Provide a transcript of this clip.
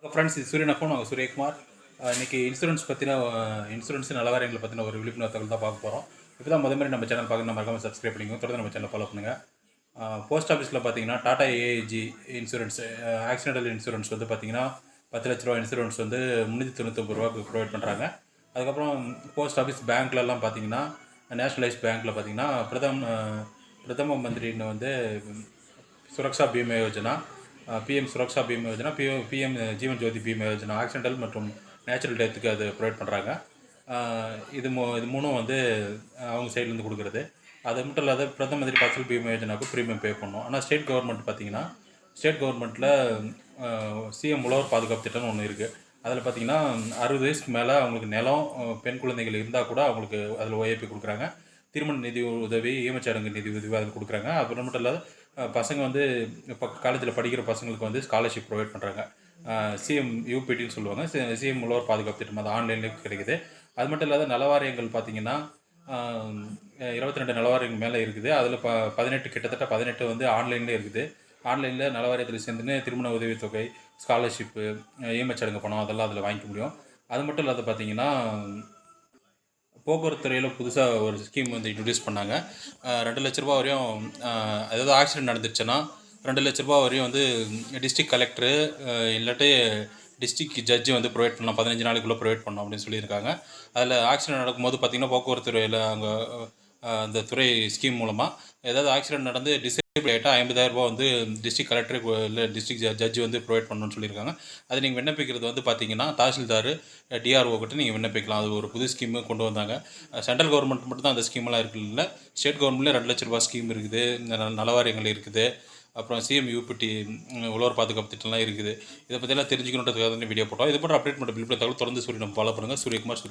Friends, இது சூரியன் FM. நாங்கள் சூரியகுமார். இன்றைக்கி இன்சூரன்ஸ் பற்றின இன்சூரன்ஸ் நலவாரியங்களை பற்றின ஒரு விழிப்புணர்வு தகவல் தான் பார்க்க போகிறோம். இப்போ தான் மாதிரி நம்ம சேனல் பார்க்க மறக்காமல் சப்ஸ்கிரைப் பண்ணிக்கோங்க. தொடர்ந்து நம்ம சேனல் ஃபாலோ பண்ணுங்கள். போஸ்ட் ஆஃபீஸில் பார்த்தீங்கன்னா Tata AIG insurance accidental insurance வந்து பார்த்தீங்கன்னா 10 லட்ச ரூபா இன்சூரன்ஸ் வந்து ₹399 ப்ரொவைட் பண்ணுறாங்க. அதுக்கப்புறம் போஸ்ட் ஆஃபீஸ் பேங்க்லலாம் பார்த்தீங்கன்னா நேஷ்னலைஸ் பேங்க்கில் பார்த்தீங்கன்னா பிரதம மந்திரின்னு வந்து Suraksha Bima Yojana, PM Suraksha Bima Yojana, PM Jeevan Jyoti Bima Yojana accidental மற்றும் நேச்சுரல் டெத்துக்கு அது ப்ரொவைட் பண்ணுறாங்க. இது மூணும் வந்து அவங்க சைட்லேருந்து கொடுக்குறது. அது மட்டும் இல்லாத பிரதம மந்திரி ஃபசல் பீமா யோஜனாவுக்கு ப்ரீமியம் பே பண்ணணும். ஆனால் ஸ்டேட் கவர்மெண்ட் பார்த்திங்கன்னா ஸ்டேட் கவர்மெண்ட்டில் சிஎம் உழவர் பாதுகாப்பு திட்டம்னு ஒன்று இருக்குது. அதில் பார்த்திங்கன்னா 60 வயசுக்கு மேலே அவங்களுக்கு நிலம், பெண் குழந்தைகள் இருந்தால் கூட அவங்களுக்கு அதில் ஓஏபி கொடுக்குறாங்க. திருமண நிதி உதவி, ஈமச்சடங்கு நிதி உதவி அதில் கொடுக்குறாங்க. அப்புறம் மட்டும் இல்லாத பசங்க வந்து இப்போ காலேஜில் படிக்கிற பசங்களுக்கு வந்து ஸ்காலர்ஷிப் ப்ரொவைட் பண்ணுறாங்க. சிஎம் யூபிடின்னு சொல்லுவாங்க. சிஎம் உழவர் பாதுகாப்பு திட்டம் அது ஆன்லைன்லேயே கிடைக்குது. அது மட்டும் இல்லாத நலவாரியங்கள் பார்த்திங்கன்னா 22 நலவாரியங்கள் மேலே இருக்குது. அதில் 18 கிட்டத்தட்ட 18 வந்து ஆன்லைன்லேயே இருக்குது. ஆன்லைனில் நலவாரியத்தில் சேர்ந்துன்னு திருமண உதவித்தொகை, ஸ்காலர்ஷிப்பு, ஈமச்சடங்கு பணம் அதெல்லாம் அதில் வாங்கிக்க முடியும். அது மட்டும் இல்லாத பார்த்திங்கன்னா போக்குவரத்து துறையில் புதுசாக ஒரு ஸ்கீம் வந்து இன்ட்ரடியூஸ் பண்ணாங்க. 2 லட்ச ரூபா வரையும், அதாவது ஆக்சிடென்ட் நடந்துச்சுன்னா 2 லட்ச ரூபா வரையும் வந்து டிஸ்ட்ரிக்ட் கலெக்டரு இல்லாட்டி டிஸ்ட்ரிக்ட் ஜட்ஜு வந்து ப்ரொவைட் பண்ணலாம். 15 நாளைக்குள்ளே ப்ரொவைட் பண்ணோம் அப்படின்னு சொல்லியிருக்காங்க. அதில் ஆக்சிடென்ட் நடக்கும்போது பார்த்திங்கன்னா போக்குவரத்து துறையில் அங்கே அந்த துறை ஸ்கீம் மூலமாக ஏதாவது ஆக்சிடென்ட் நடந்து டிசேபிள் ஆகிட்டால் 50,000 ரூபா வந்து டிஸ்ட்ரிக்ட் கலெக்டருக்கு இல்லை டிஸ்ட்ரிக்ட் ஜட்ஜு வந்து ப்ரொவைட் பண்ணணும்னு சொல்லியிருக்காங்க. அது நீங்கள் விண்ணப்பிக்கிறது வந்து பார்த்திங்கன்னா தாசில்தார், டிஆர்ஓ கிட்ட நீங்கள் விண்ணப்பிக்கலாம். அது ஒரு புது ஸ்கீமு கொண்டு வந்தாங்க. சென்ட்ரல் கவர்மெண்ட் மட்டும் தான் அந்த ஸ்கீமெல்லாம் இருக்குல்ல. ஸ்டேட் கவர்மெண்ட்லேயே 2 லட்ச ரூபா ஸ்கீம் இருக்குது, நலவாரியங்கள் இருக்குது. அப்புறம் சிஎம் யூபிடி உழவர் பாதுகாப்பு திட்டம்லாம் இருக்குது. இதை பற்றியெல்லாம் தெரிஞ்சுக்கணுன்றதுக்காக தான் வீடியோ போட்டோம். இது போன்ற அப்டேட் மட்டும் தகவல் தொடர்ந்து சூரியன் ஃபாலோ பண்ணுங்கள். சூரியகுமார்.